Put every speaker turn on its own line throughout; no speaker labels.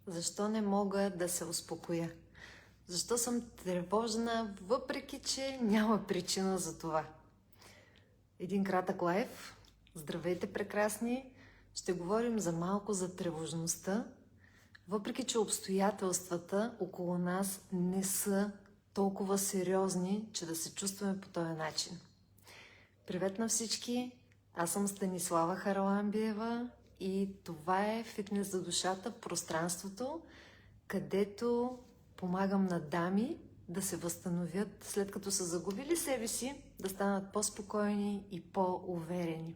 Защо не мога да се успокоя? Защо съм тревожна, въпреки че няма причина за това? Един кратък лайф. Здравейте, прекрасни! Ще говорим за малко за тревожността, въпреки че обстоятелствата около нас не са толкова сериозни, че да се чувстваме по този начин. Привет на всички! Аз съм Станислава Хараламбиева и това е Фитнес за душата, пространството, където помагам на дами да се възстановят, след като са загубили себе си, да станат по-спокойни и по-уверени.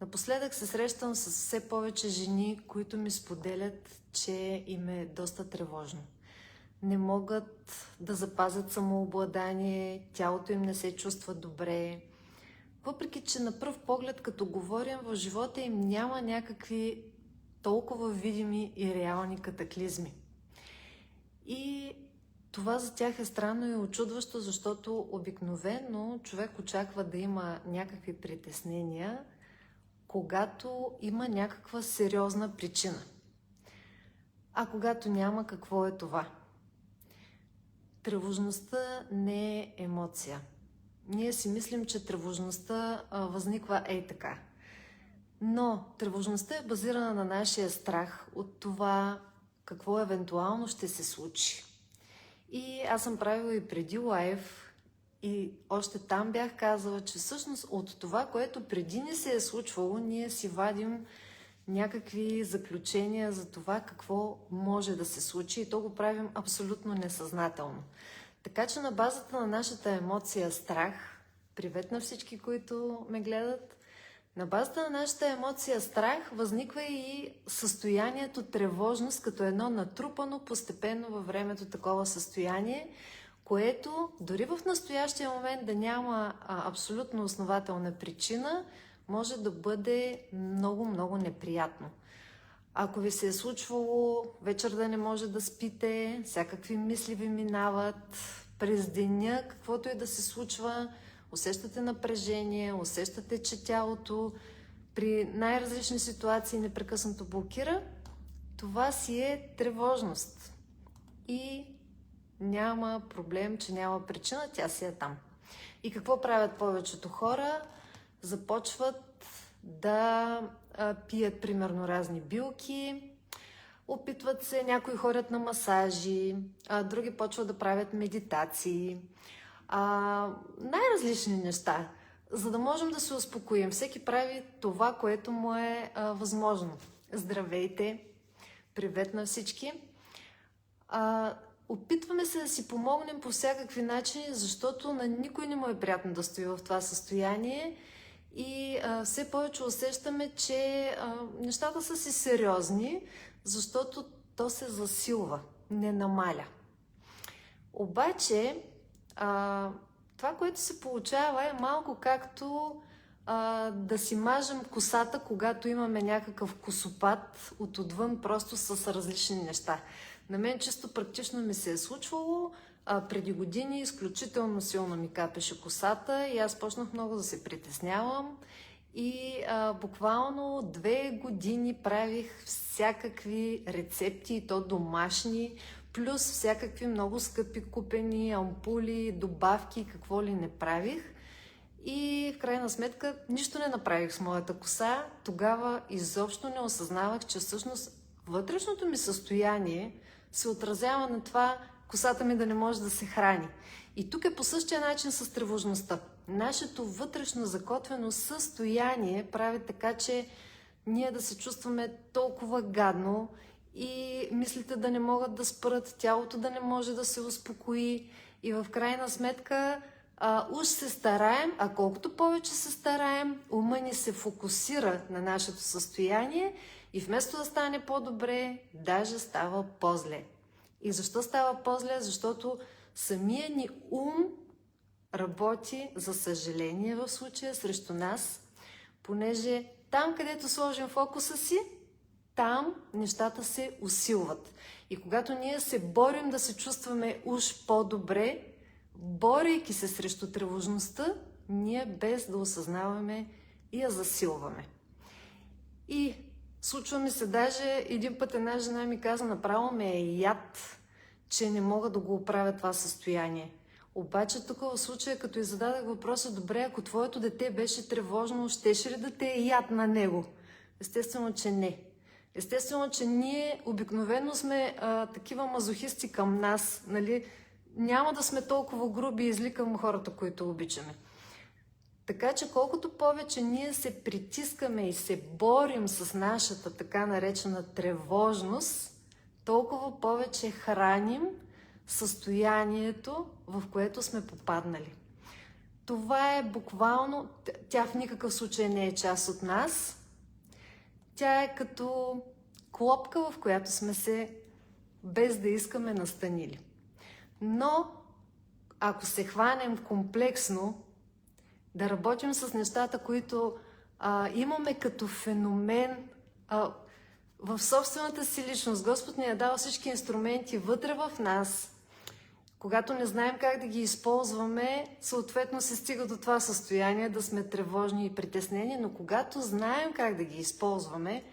Напоследък се срещам с все повече жени, които ми споделят, че им е доста тревожно. Не могат да запазят самообладание, тялото им не се чувства добре. Въпреки че на пръв поглед, като говорим, в живота им няма някакви толкова видими и реални катаклизми. И това за тях е странно и очудващо, защото обикновено човек очаква да има някакви притеснения, когато има някаква сериозна причина. А когато няма, какво е това? Тревожността не е емоция. Ние си мислим, че тревожността възниква ей така. Но тревожността е базирана на нашия страх от това какво евентуално ще се случи. И аз съм правила и преди лайв и още там бях казала, че всъщност от това, което преди ни се е случвало, ние си вадим някакви заключения за това какво може да се случи и то го правим абсолютно несъзнателно. Така че на базата на нашата емоция страх, привет на всички, които ме гледат, на базата на нашата емоция страх възниква и състоянието тревожност като едно натрупано постепенно във времето такова състояние, което дори в настоящия момент да няма абсолютно основателна причина, може да бъде много неприятно. Ако ви се е случвало вечер да не може да спите, всякакви мисли ви минават през деня, каквото и да се случва, усещате напрежение, усещате, че тялото при най-различни ситуации непрекъснато блокира, това си е тревожност. И няма проблем, че няма причина, тя си е там. И какво правят повечето хора? Започват да пият примерно разни билки, опитват се, някои ходят на масажи, други почват да правят медитации, най-различни неща, за да можем да се успокоим. Всеки прави това, което му е възможно. Здравейте! Привет на всички! Опитваме се да си помогнем по всякакви начини, защото на никой не му е приятно да стои в това състояние и все повече усещаме, че нещата са си сериозни, защото то се засилва, не намаля. Обаче, това, което се получава е малко както да си мажем косата, когато имаме някакъв косопад отвън, просто с различни неща. На мен чисто практично ми се е случвало. Преди години изключително силно ми капеше косата и аз почнах много да се притеснявам. И буквално 2 години правих всякакви рецепти, и то домашни, плюс всякакви много скъпи купени ампули, добавки, какво ли не правих. И в крайна сметка нищо не направих с моята коса. Тогава изобщо не осъзнавах, че всъщност вътрешното ми състояние се отразява на това косата ми да не може да се храни. И тук е по същия начин с тревожността. Нашето вътрешно закотвено състояние прави така, че ние да се чувстваме толкова гадно и мислите да не могат да спрат, тялото да не може да се успокои и в крайна сметка уж се стараем, а колкото повече се стараем, ума ни се фокусира на нашето състояние и вместо да стане по-добре, даже става по-зле. И защо става по-зле? Защото самия ни ум работи, за съжаление в случая, срещу нас, понеже там, където сложим фокуса си, там нещата се усилват. И когато ние се борим да се чувстваме уж по-добре, борейки се срещу тревожността, ние без да осъзнаваме и я засилваме. И Случва ми се даже, един път една жена ми каза, направо ме е яд, че не мога да го оправя това състояние. Обаче тук в случая, като и зададах въпроса, добре, ако твоето дете беше тревожно, щеше ли да те е яд на него? Естествено, че не. Естествено, че ние обикновено сме такива мазохисти към нас, нали? Няма да сме толкова груби и зли към хората, които обичаме. Така че колкото повече ние се притискаме и се борим с нашата така наречена тревожност, толкова повече храним състоянието, в което сме попаднали. Това е буквално, тя в никакъв случай не е част от нас. Тя е като клопка, в която сме се, без да искаме, настанили. Но, ако се хванем комплексно, да работим с нещата, които имаме като феномен в собствената си личност. Господ ни е дал всички инструменти вътре в нас. Когато не знаем как да ги използваме, съответно се стига до това състояние да сме тревожни и притеснени, но когато знаем как да ги използваме,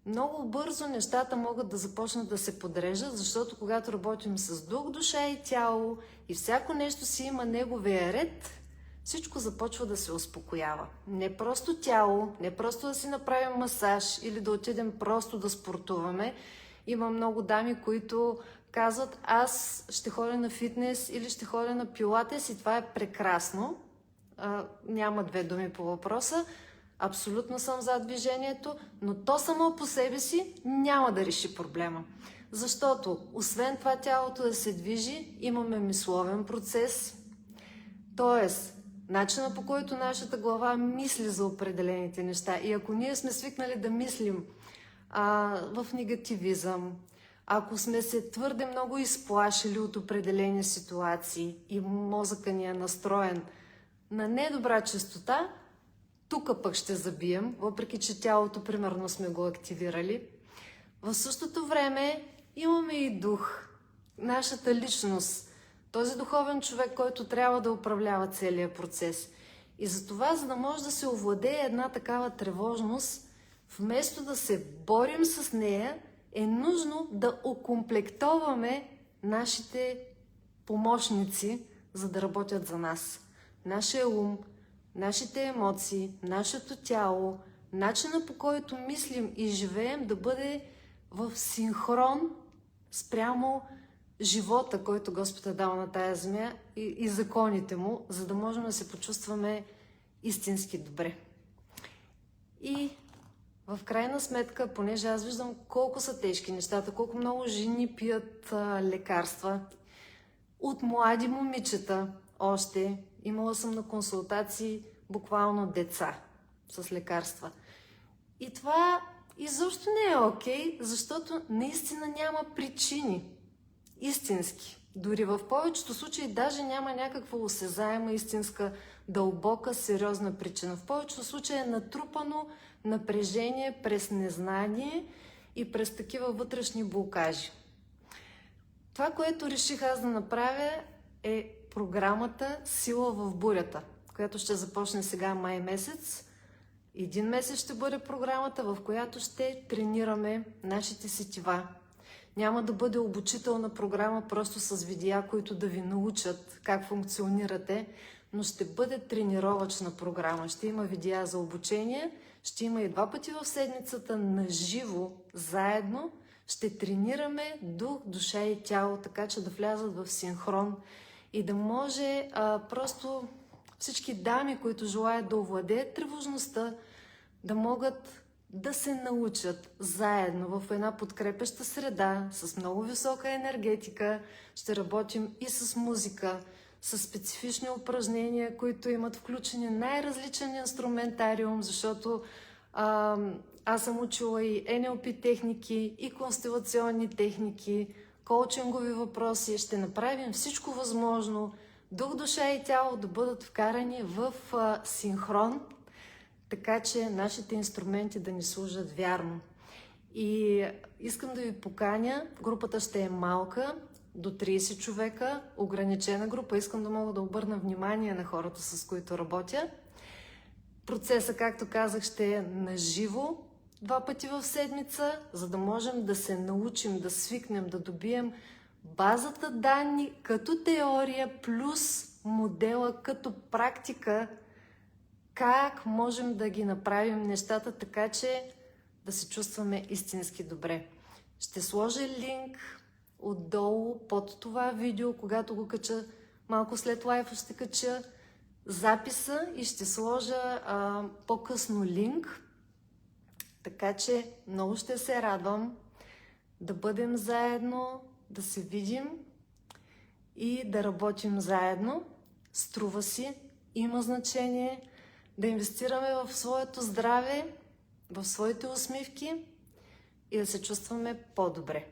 много бързо нещата могат да започнат да се подреждат, защото когато работим с дух, душа и тяло и всяко нещо си има неговия ред, всичко започва да се успокоява. Не просто тяло, не просто да си направим масаж или да отидем просто да спортуваме. Има много дами, които казват, аз ще ходя на фитнес или ще ходя на пилатес и това е прекрасно. Няма две думи по въпроса. Абсолютно съм за движението, но то само по себе си няма да реши проблема. Защото, освен това тялото да се движи, имаме мисловен процес. Тоест, начина по който нашата глава мисли за определените неща. И ако ние сме свикнали да мислим в негативизъм, ако сме се твърде много изплашили от определени ситуации и мозъка ни е настроен на недобра честота, тук пък ще забием, въпреки че тялото примерно сме го активирали. В същото време имаме и дух, нашата личност, този духовен човек, който трябва да управлява целия процес. И затова, за да може да се овладее една такава тревожност, вместо да се борим с нея, е нужно да окомплектоваме нашите помощници, за да работят за нас. Нашия ум, нашите емоции, нашето тяло, начина по който мислим и живеем да бъде в синхрон спрямо живота, който Господ е дал на тая земя и законите му, за да можем да се почувстваме истински добре. И в крайна сметка, понеже аз виждам колко са тежки нещата, колко много жени пият лекарства, от млади момичета още, имала съм на консултации буквално деца с лекарства. И това изобщо не е окей, защото наистина няма причини. Истински. Дори в повечето случаи даже няма някаква осезаема, истинска, дълбока, сериозна причина. В повечето случаи е натрупано напрежение през незнание и през такива вътрешни блокажи. Това, което реших аз да направя, е програмата Сила в бурята, която ще започне сега май месец. Един месец ще бъде програмата, в която ще тренираме нашите сетива. Няма да бъде обучителна програма просто с видеа, които да ви научат как функционирате, но ще бъде тренировъчна програма. Ще има видеа за обучение, ще има и 2 пъти в седмицата на живо, заедно. Ще тренираме дух, душа и тяло, така че да влязат в синхрон и да може просто всички дами, които желаят да овладеят тревожността, да могат да се научат заедно в една подкрепеща среда, с много висока енергетика. Ще работим и с музика, с специфични упражнения, които имат включени най-различен инструментариум, защото аз съм учила и НЛП техники, и констелационни техники, коучингови въпроси. Ще направим всичко възможно, дух, душа и тяло да бъдат вкарани в синхрон, така че нашите инструменти да ни служат вярно. И искам да ви поканя, групата ще е малка, до 30 човека, ограничена група. Искам да мога да обърна внимание на хората, с които работя. Процесът, както казах, ще е наживо. 2 пъти в седмица, за да можем да се научим, да свикнем, да добием базата данни като теория плюс модела като практика, как можем да ги направим нещата така, че да се чувстваме истински добре. Ще сложа линк отдолу под това видео, когато го кача, малко след лайфа ще кача записа и ще сложа по-късно линк. Така че много ще се радвам да бъдем заедно, да се видим и да работим заедно. Струва си, има значение да инвестираме в своето здраве, в своите усмивки и да се чувстваме по-добре.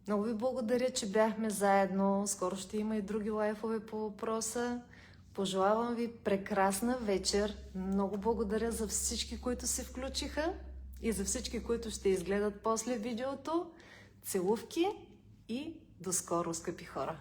Много ви благодаря, че бяхме заедно. Скоро ще има и други лайфове по въпроса. Пожелавам ви прекрасна вечер. Много благодаря за всички, които се включиха и за всички, които ще изгледат после видеото. Целувки и до скоро, скъпи хора!